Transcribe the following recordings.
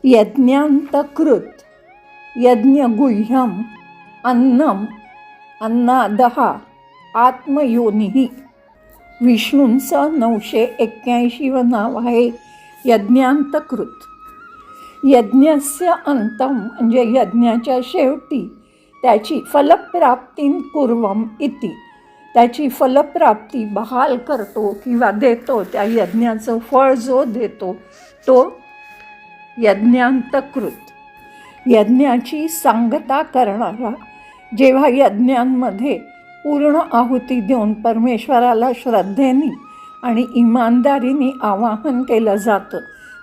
यज्ञांतकृत यज्ञगुह्यम अन्नम अन्नादः आत्मयोनिः. विष्णूंचं 981 नाव आहे यज्ञांतकृत. यज्ञस्य अंतम म्हणजे यज्ञाच्या शेवटी त्याची फलप्राप्तीं कुर्वम इति. त्याची फलप्राप्ती बहाल करतो किंवा देतो, त्या यज्ञाचं फळ जो देतो तो यज्ञांतकृत. यज्ञाची सांगता करणारा. जेव्हा यज्ञांमध्ये पूर्ण आहुती देऊन परमेश्वराला श्रद्धेने आणि इमानदारीने आवाहन केलं जातं,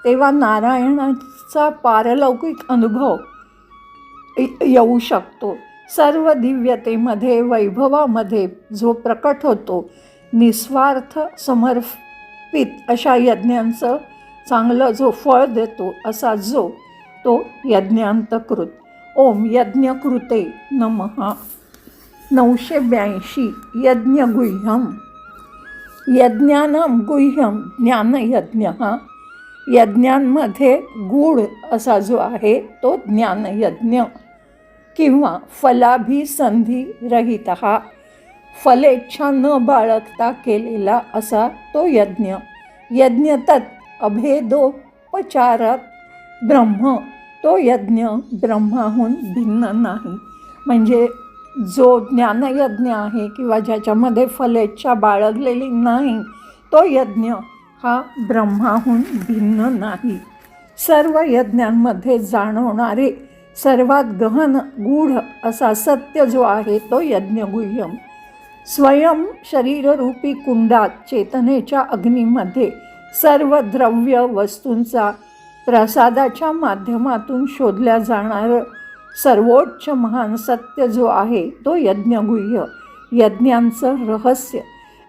तेव्हा नारायणाचा पारलौकिक अनुभव येऊ शकतो. सर्व दिव्यतेमध्ये वैभवामध्ये जो प्रकट होतो, निस्वार्थ समर्पित अशा यज्ञांचं चांगलं जो फळ देतो असा जो तो यज्ञांतकृत. ओम यज्ञकृते नमः. 982 यज्ञगुह्यम. यज्ञानां गुह्यम ज्ञानयज्ञः. यज्ञांमध्ये गूढ असा जो आहे तो ज्ञानयज्ञ किंवा फलाभिसंधी रहितः, फलेच्छा न बाळगता केलेला असा तो यज्ञ. यज्ञ तत् अभेदोपचारात ब्रह्म. तो यज्ञ ब्रह्माहून भिन्न नाही. म्हणजे जो ज्ञानयज्ञ आहे किंवा ज्याच्यामध्ये फलेच्छा बाळगलेली नाही, तो यज्ञ हा ब्रह्माहून भिन्न नाही. सर्व यज्ञांमध्ये जाणवणारे सर्वात गहन गूढ असा सत्य जो आहे तो यज्ञगुह्यम. स्वयं शरीररूपी कुंडात चेतनेच्या अग्नीमध्ये सर्व द्रव्य वस्तूंचा प्रसादाच्या माध्यमातून शोधल्या जाणारं सर्वोच्च महान सत्य जो आहे तो यज्ञगुह्य. यज्ञांचं रहस्य.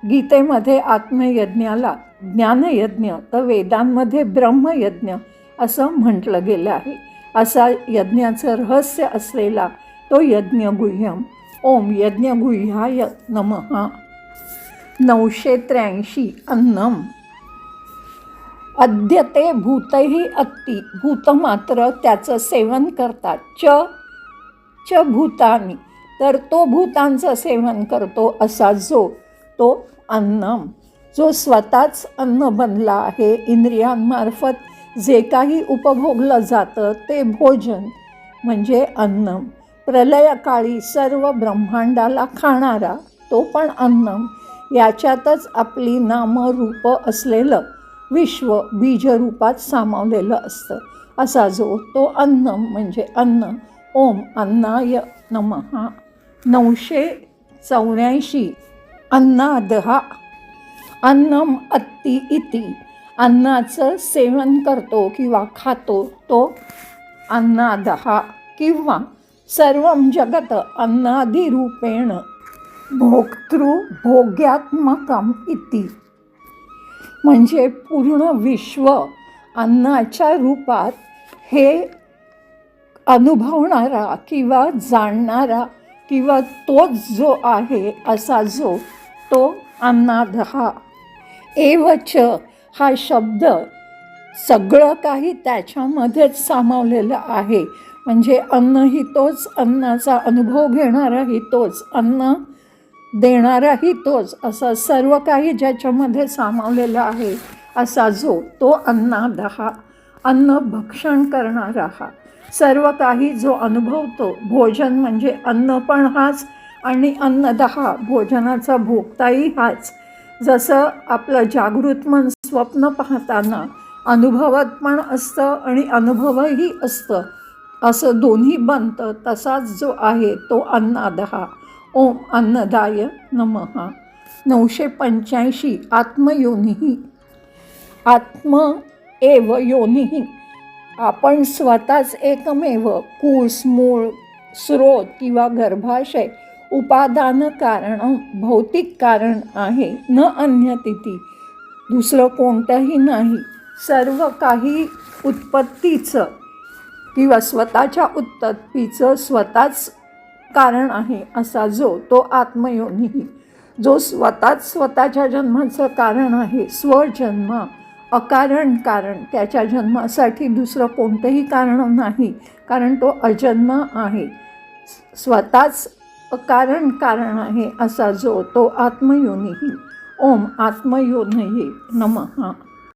गीतेमध्ये आत्मयज्ञाला ज्ञानयज्ञ तर वेदांमध्ये ब्रह्मयज्ञ असं म्हटलं गेलं आहे. असा यज्ञाचं रहस्य असलेला तो यज्ञगुह्यम. ओम यज्ञगुह्याय नमः. 983 अन्नम. अद्यते भूतही अत्ति. भूत मात्र त्याचं सेवन करतात. च भूतानी तर तो भूतांचं सेवन करतो असा जो तो अन्नम. जो स्वतःच अन्न बनला आहे. इंद्रियांमार्फत जे काही उपभोगलं जातं ते भोजन म्हणजे अन्नम. प्रलयकाळी सर्व ब्रह्मांडाला खाणारा तो पण अन्नम. याच्यातच आपली नामरूप असलेलं विश्व बीजरूपात सामावलेलं असतं असा जो तो अन्नम म्हणजे अन्न. ओम अन्नाय नमः. 984 अन्नादः. अन्नम अत्ति इति. अन्नाचं सेवन करतो किंवा खातो तो अन्नादः. किंवा सर्वं जगत अन्नादिरूपेण भोक्तृ भोग्यात्मकम इति. म्हणजे पूर्ण विश्व अन्नाच्या रूपात हे अनुभवणारा किंवा जाणणारा किंवा तोच जो आहे असा जो तो अन्नादः. एवच हा शब्द सगळं काही त्याच्यामध्येच सामावलेलं आहे. म्हणजे अन्नही तोच, अन्नाचा अनुभव घेणाराही तोच, अन्न देणाराही तोच, असं सर्व काही ज्याच्यामध्ये सामावलेलं आहे असा जो तो अन्नादः. अन्न भक्षण करणारा हा. सर्व काही जो अनुभवतो. भोजन म्हणजे अन्न पण हाच आणि अन्नदः भोजनाचा भोगताही हाच. जसं आपलं जागृत मन स्वप्न पाहताना अनुभवत पण असतं आणि अनुभवही असतं, असं दोन्ही बनतं, तसाच जो आहे तो अन्नादः. ओम अन्नदाय नमः. 985 आत्मयोनिः. आत्म एव योनिः. आपण स्वतःच एकमेव कूस, मूळ, स्रोत किंवा गर्भाशय उपादान कारण भौतिक कारण आहे. न अन्यतिथी. दुसरं कोणतंही नाही. सर्व काही उत्पत्तीचं किंवा स्वतःच्या उत्पत्तीचं स्वतःच कारण आहे असा जो तो आत्मयोनी. जो स्वतःच स्वतःच्या जन्माचं कारण आहे. स्वजन्म अकारण कारण, त्याच्या जन्मासाठी दुसरं कोणतंही कारण नाही, कारण तो अजन्म आहे. स्वतःच अकारण कारण आहे असा जो तो आत्मयोनिही. ओम आत्मयोनिही नमः.